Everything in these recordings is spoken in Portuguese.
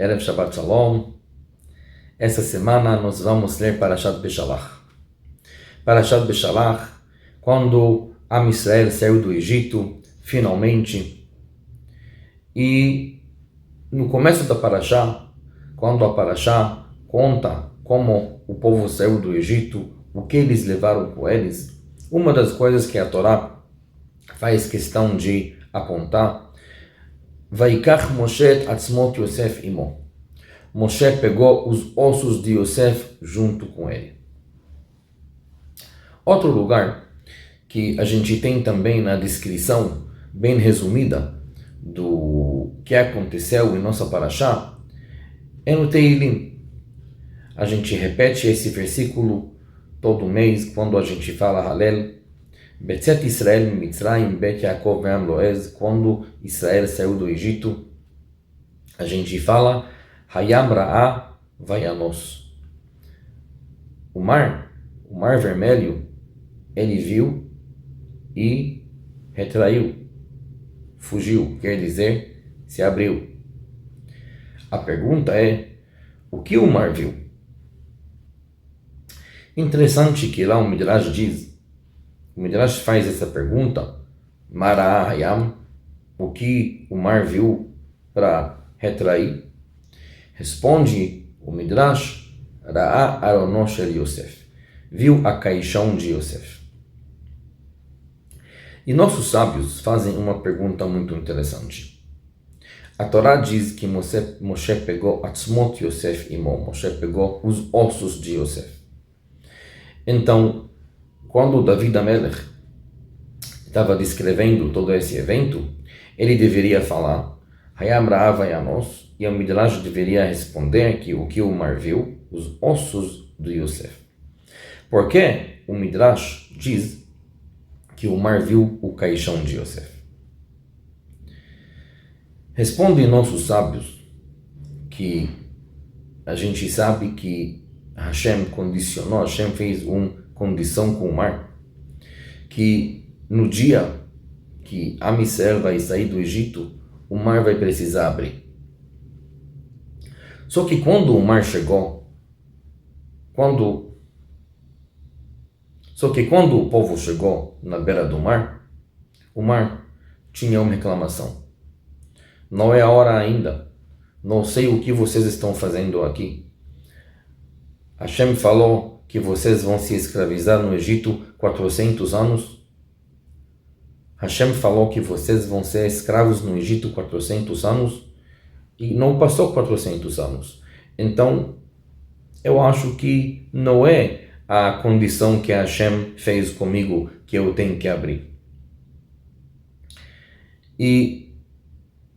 Erev Shabbat Shalom. Essa semana nós vamos ler Parashat Beshalach. Parashat Beshalach, quando Am Israel saiu do Egito, finalmente. E no começo da Parashá, quando a Parashá conta como o povo saiu do Egito, o que eles levaram com eles, uma das coisas que a Torá faz questão de apontar, Vaikach Moshe et atzmot Yosef imo. Moshe pegou os ossos de Yosef junto com ele. Outro lugar que a gente tem também na descrição bem resumida do que aconteceu em nossa Parashá é no Teilim. A gente repete esse versículo todo mês quando a gente fala Halel. Betzet Israel Mitzrayim Bet Yaakov Ve'am Loez, quando Israel saiu do Egito, a gente fala Hayam Ra'a Vayanos. O mar vermelho, ele viu e retraiu, fugiu, quer dizer, se abriu. A pergunta é, o que o mar viu? Interessante que lá o Midrash diz, o Midrash faz essa pergunta, Mara'a Hayam, o que o mar viu para retrair? Responde o Midrash, Ra'a Arono Shel Yosef, viu a caixão de Yosef. E nossos sábios fazem uma pergunta muito interessante. A Torá diz que Moshe pegou Atzmot Yosef imo, Moshe pegou os ossos de Yosef. Então, quando David Amelech estava descrevendo todo esse evento, ele deveria falar Hayam Ra'a Vayanos, e o Midrash deveria responder que o que o mar viu, os ossos de Yosef. Por que o Midrash diz que o mar viu o caixão de Yosef? Respondem nossos sábios que a gente sabe que Hashem condicionou, Hashem fez uma condição com o mar, que no dia que Am Israel vai sair do Egito, o mar vai precisar abrir. Só que quando o mar chegou, quando o povo chegou na beira do mar, o mar tinha uma reclamação. Não é a hora ainda. Não sei o que vocês estão fazendo aqui. Hashem falou que vocês vão se escravizar no Egito 400 anos. Hashem falou que vocês vão ser escravos no Egito 400 anos. E não passou 400 anos. Então, eu acho que não é a condição que Hashem fez comigo que eu tenho que abrir. E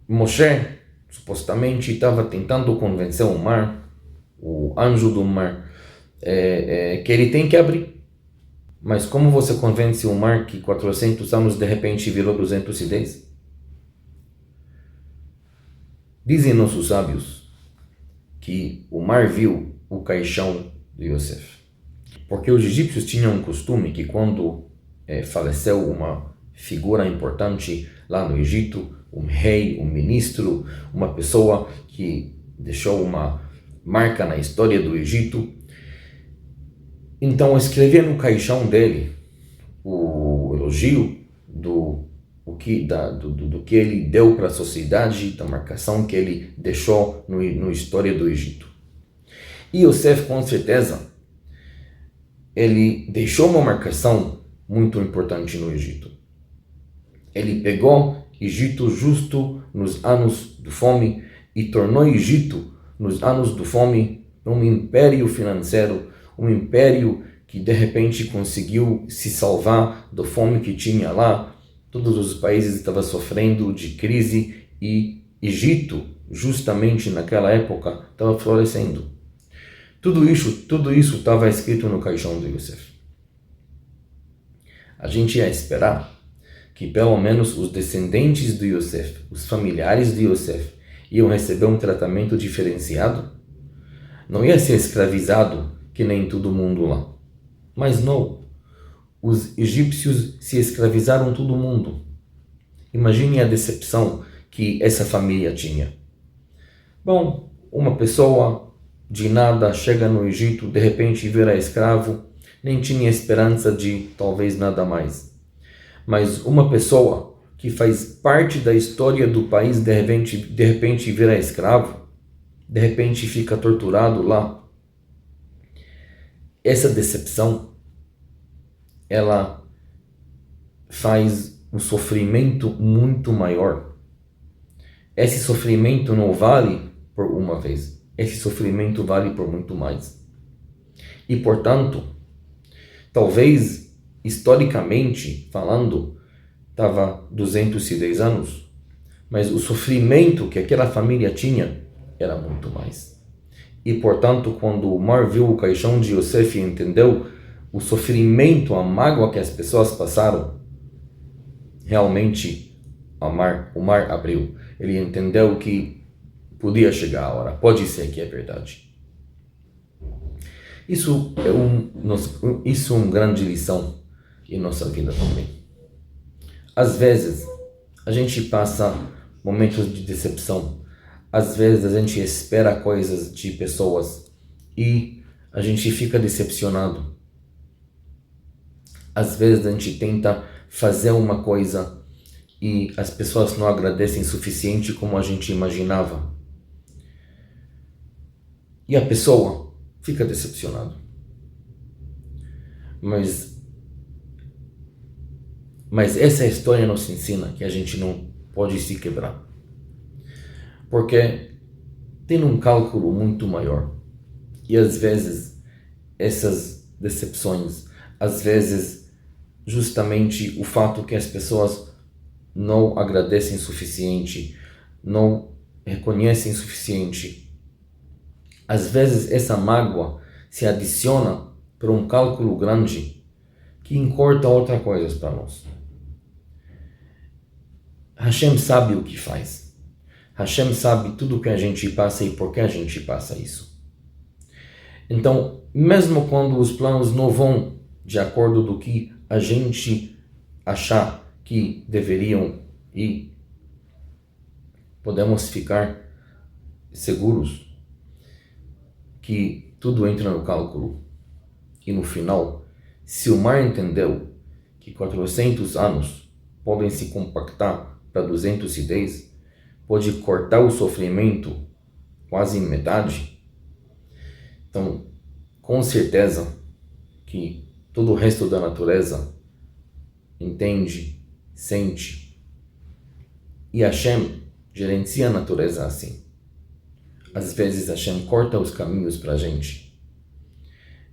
Moshe, supostamente, estava tentando convencer o mar, o anjo do mar, que ele tem que abrir. Mas como você convence o mar que 400 anos de repente virou 210? Dizem nossos sábios que o mar viu o caixão de Yosef. Porque os egípcios tinham um costume que quando faleceu uma figura importante lá no Egito, um rei, um ministro, uma pessoa que deixou uma marca na história do Egito, então escrevia no caixão dele o elogio do que ele deu para a sociedade, da marcação que ele deixou na história do Egito. E Yosef, com certeza, ele deixou uma marcação muito importante no Egito. Ele pegou Egito justo nos anos de fome e tornou Egito, nos anos de fome, um império financeiro, um império que de repente conseguiu se salvar da fome que tinha lá. Todos os países estavam sofrendo de crise e Egito, justamente naquela época, estava florescendo. Tudo isso estava escrito no caixão de Yosef. A gente ia esperar que pelo menos os descendentes de Yosef, os familiares de Yosef, iam receber um tratamento diferenciado. Não ia ser escravizado que nem todo mundo lá. Mas não. Os egípcios se escravizaram todo mundo. Imagine a decepção que essa família tinha. Bom, uma pessoa de nada chega no Egito, de repente vira escravo, nem tinha esperança de talvez nada mais. Mas uma pessoa que faz parte da história do país, de repente vira escravo, de repente fica torturado lá. Essa decepção, ela faz o sofrimento muito maior. Esse sofrimento não vale por uma vez. Esse sofrimento vale por muito mais. E, portanto, talvez, historicamente falando, estava 210 anos, mas o sofrimento que aquela família tinha era muito mais. E, portanto, quando o mar viu o caixão de Yosef e entendeu o sofrimento, a mágoa que as pessoas passaram, realmente o mar abriu. Ele entendeu que podia chegar a hora. Pode ser que é verdade. Isso é uma grande lição em nossa vida também. Às vezes, a gente passa momentos de decepção. Às vezes, a gente espera coisas de pessoas e a gente fica decepcionado. Às vezes, a gente tenta fazer uma coisa e as pessoas não agradecem o suficiente como a gente imaginava. E a pessoa fica decepcionada. Mas essa história nos ensina que a gente não pode se quebrar. Porque tem um cálculo muito maior. E às vezes essas decepções, às vezes justamente o fato que as pessoas não agradecem o suficiente, não reconhecem o suficiente. Às vezes essa mágoa se adiciona para um cálculo grande que encurta outras coisas para nós. Hashem sabe o que faz. Hashem sabe tudo o que a gente passa e por que a gente passa isso. Então, mesmo quando os planos não vão de acordo do que a gente achar que deveriam ir, podemos ficar seguros que tudo entra no cálculo. E no final, se o mar entendeu que 400 anos podem se compactar para 210, pode cortar o sofrimento quase em metade. Então, com certeza que todo o resto da natureza entende, sente. E Hashem gerencia a natureza assim. Às vezes Hashem corta os caminhos para a gente.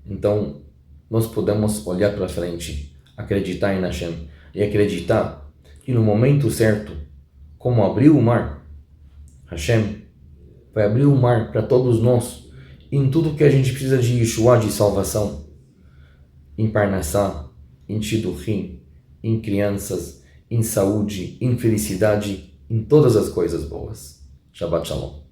Então, nós podemos olhar para frente, acreditar em Hashem e acreditar que no momento certo, como abriu o mar, Hashem vai abrir o mar para todos nós, em tudo que a gente precisa de Yeshua, de salvação, em Parnassá, em Shidduchim, em crianças, em saúde, em felicidade, em todas as coisas boas. Shabbat Shalom.